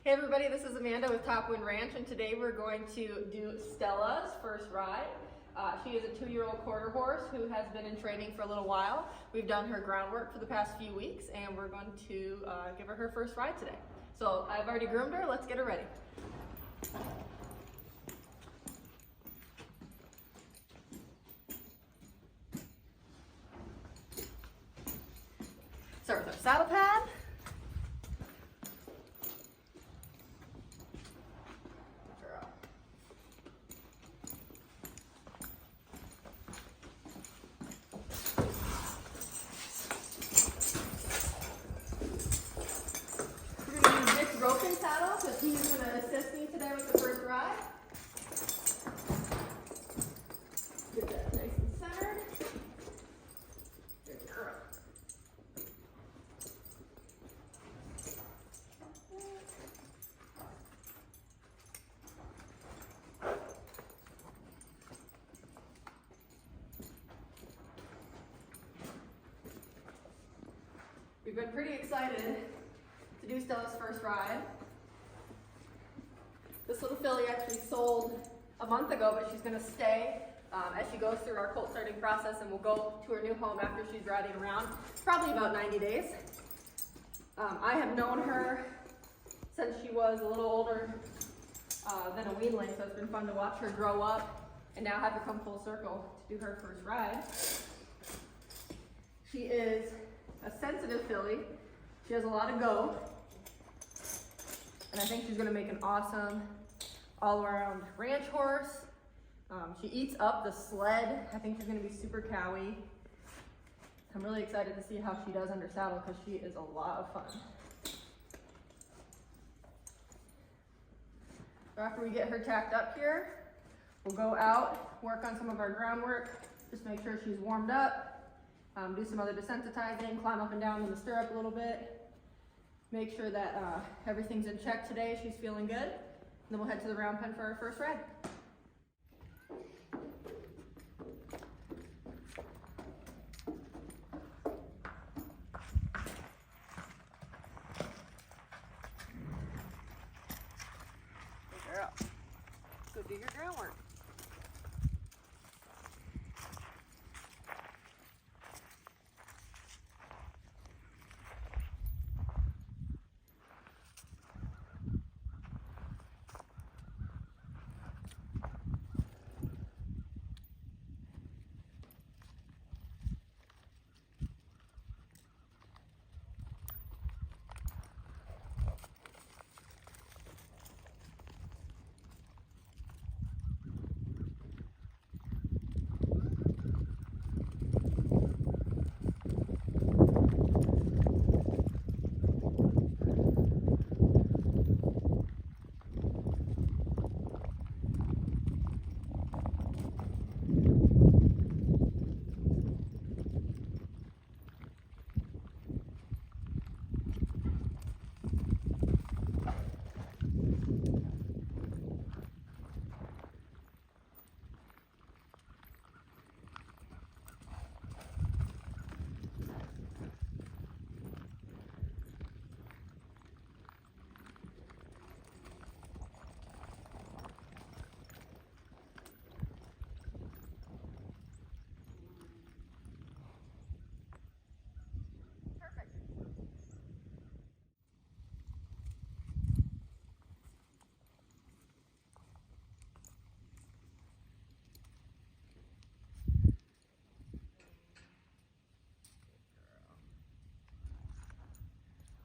Hey everybody, this is Amanda with Topwind Ranch, and today we're going to do Stella's first ride. She is a 2-year-old quarter horse who has been in training for a little while. We've done her groundwork for the past few weeks, and we're going to give her first ride today. So I've already groomed her, let's get her ready. Start with our saddle pad. Roping saddle, because he's going to assist me today with the first ride. Get that nice and centered. Good girl. We've been pretty excited to do Stella's first ride. This little filly actually sold a month ago, but she's going to stay as she goes through our Colt Starting process, and we'll go to her new home after she's riding around, probably about 90 days. I have known her since she was a little older than a weanling, so it's been fun to watch her grow up and now have her come full circle to do her first ride. She is a sensitive filly. She has a lot of go. And I think she's going to make an awesome all-around ranch horse. She eats up the sled. I think she's going to be super cowy. I'm really excited to see how she does under saddle because she is a lot of fun. So after we get her tacked up here, we'll go out, work on some of our groundwork, just make sure she's warmed up, do some other desensitizing, climb up and down in the stirrup a little bit. Make sure that everything's in check today, she's feeling good. And then we'll head to the round pen for our first ride. Good girl. Go do your groundwork.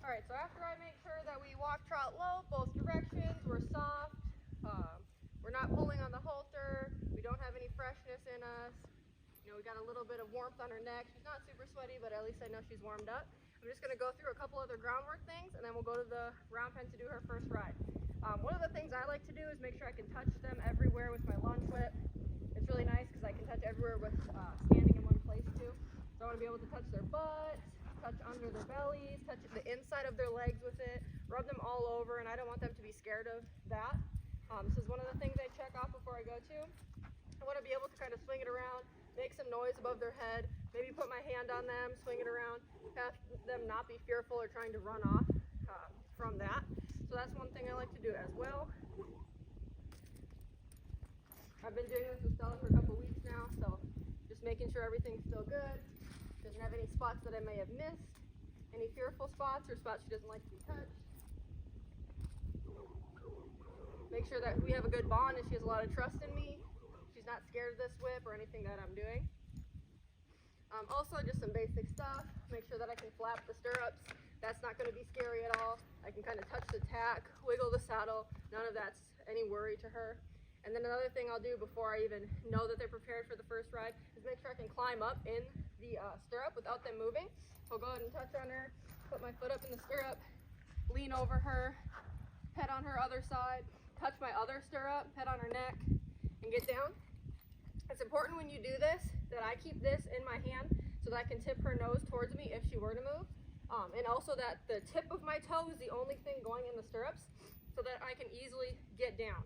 Alright, so after I make sure that we walk trot low, both directions, we're soft, we're not pulling on the halter, we don't have any freshness in us, you know, we got a little bit of warmth on her neck. She's not super sweaty, but at least I know she's warmed up. I'm just going to go through a couple other groundwork things, and then we'll go to the round pen to do her first ride. One of the things I like to do is make sure I can touch them everywhere with my lunge whip. It's really nice because I can touch everywhere with standing in one place too. So I want to be able to touch their butts, touch under their bellies, touch the inside of their legs with it, rub them all over, and I don't want them to be scared of that. This is one of the things I check off before I go to. I want to be able to kind of swing it around, make some noise above their head, maybe put my hand on them, swing it around, have them not be fearful or trying to run off from that. So that's one thing I I like to do as well. I've been doing this with Stella for a couple weeks now, so just making sure everything's still good. Doesn't have any spots that I may have missed, any fearful spots or spots she doesn't like to be touched. Make sure that we have a good bond and she has a lot of trust in me. She's not scared of this whip or anything that I'm doing. Also, just some basic stuff. Make sure that I can flap the stirrups. That's not going to be scary at all. I can kind of touch the tack, wiggle the saddle. None of that's any worry to her. And then another thing I'll do before I even know that they're prepared for the first ride is make sure I can climb up in the stirrup without them moving. So I'll go ahead and touch on her, put my foot up in the stirrup, lean over her, pet on her other side, touch my other stirrup, pet on her neck, and get down. It's important when you do this that I keep this in my hand so that I can tip her nose towards me if she were to move. And also that the tip of my toe is the only thing going in the stirrups so that I can easily get down.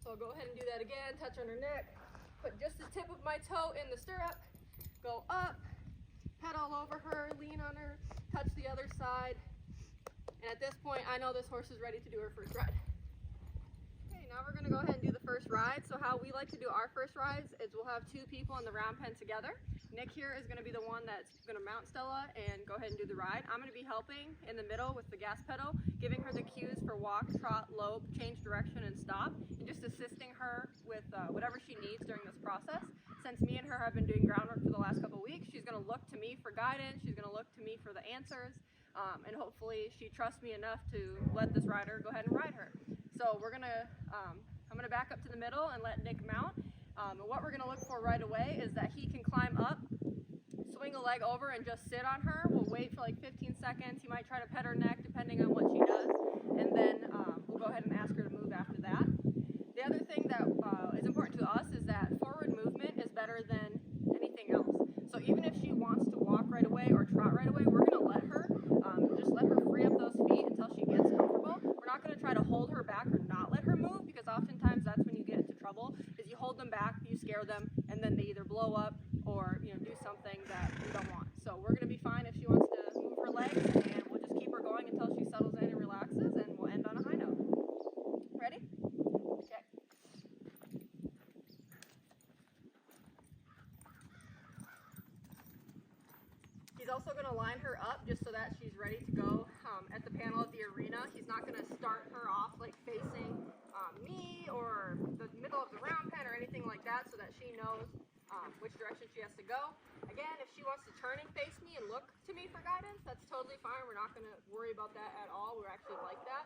So I'll go ahead and do that again, touch on her neck, put just the tip of my toe in the stirrup, go up, pet all over her, lean on her, touch the other side. And at this point, I know this horse is ready to do her first ride. Okay, now we're gonna go ahead and do the first ride. So how we like to do our first rides is we'll have two people in the round pen together. Nick here is gonna be the one that's gonna mount Stella and go ahead and do the ride. I'm gonna be helping in the middle with the gas pedal, giving her the cues for walk, trot, lope, change direction, and stop, and just assisting her with whatever she needs during this process. Since me and her have been doing groundwork for the last couple weeks, she's gonna look to me for guidance, she's gonna look to me for the answers, and hopefully she trusts me enough to let this rider go ahead and ride her. So we're gonna, I'm gonna back up to the middle and let Nick mount. And what we're gonna look for right away is that he can climb up, swing a leg over and just sit on her. We'll wait for like 15 seconds. He might try to pet her neck depending on what she does. And then we'll go ahead and ask her to move after that. The other thing that is important to us is that forward movement is better than anything else. So even if she wants to walk right away or trot right away, we're gonna let her, just let her free up those feet until she gets comfortable. We're not gonna try to hold her back or not let her move, because oftentimes that's when you get into trouble, is you hold them back, you scare them, and then they either blow up or do something that we don't want. So we're gonna be fine if she wants to move her legs, and we'll just keep her going until she settles in and relaxes, and we'll end on a high note. Ready? Okay. He's also going to line her up just so that she's ready to go at the panel at the arena. He's not going to start her off like facing me or the middle of the round pen or anything like that, so that she knows which direction she has to go. Again, if she wants to turn and face me and look to me for guidance, that's totally fine. We're not going to worry about that at all. We're actually like that.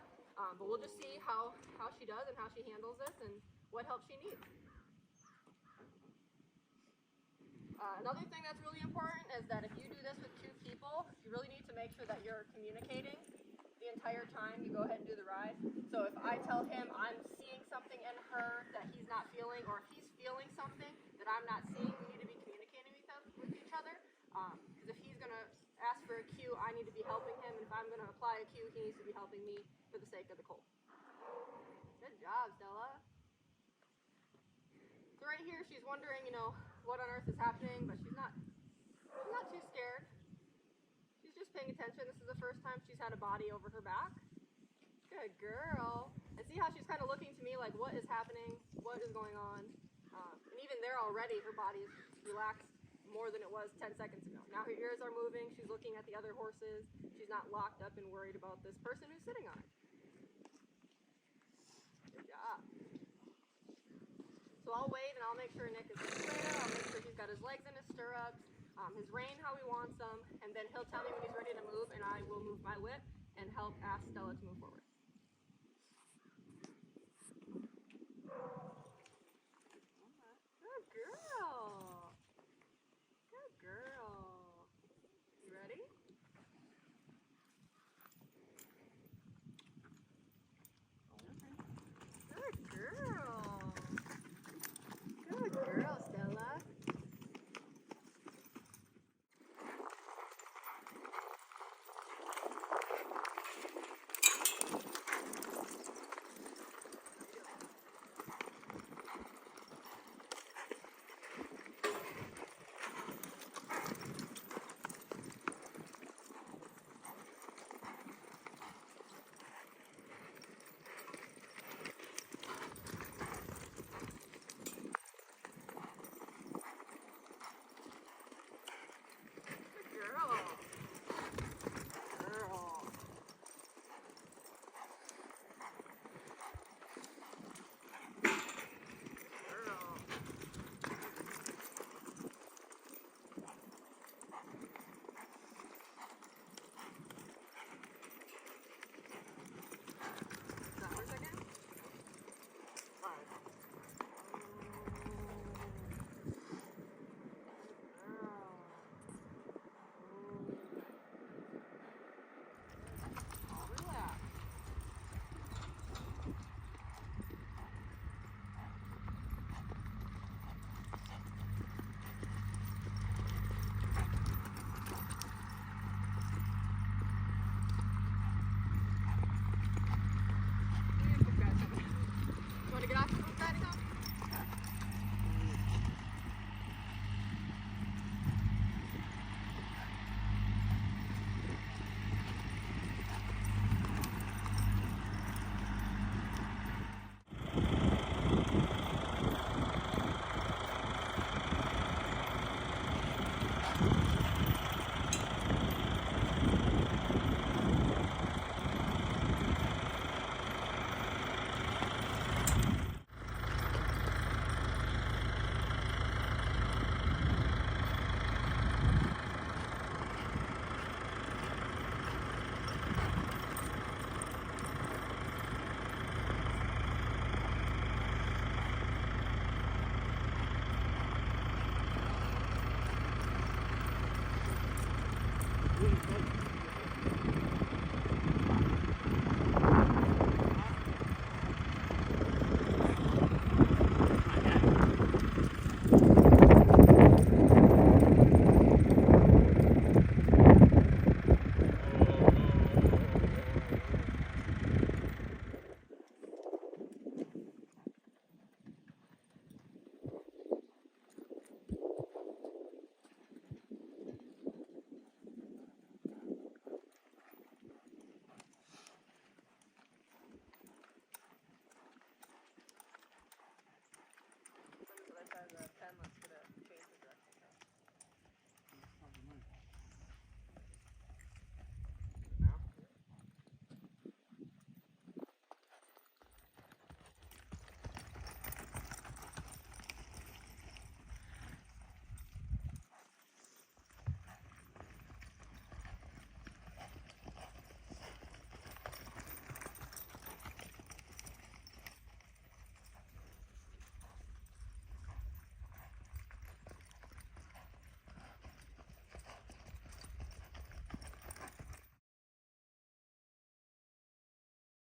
But we'll just see how she does and how she handles this and what help she needs. Another thing that's really important is that if you do this with two people, you really need to make sure that you're communicating the entire time you go ahead and do the ride. So if I tell him I'm seeing something in her that he's not feeling, or if he's feeling something that I'm not seeing, we need to be communicating with each other. Because if he's going to ask for a cue, I need to be helping him. And if I'm going to apply a cue, he needs to be helping me for the sake of the colt. Good job, Stella. So right here, she's wondering, what on earth is happening, but she's not too scared. She's just paying attention. This is the first time she's had a body over her back. Good girl. And see how she's kind of looking to me like, what is happening? What is going on? And even there already, her body is relaxed more than it was 10 seconds ago. Now her ears are moving. She's looking at the other horses. She's not locked up and worried about this person who's sitting on her. Good job. So I'll wait and I'll make sure Nick is situated. I'll make sure he's got his legs in his stirrups, his rein how he wants them, and then he'll tell me when he's ready to move, and I will move my whip and help ask Stella to move forward.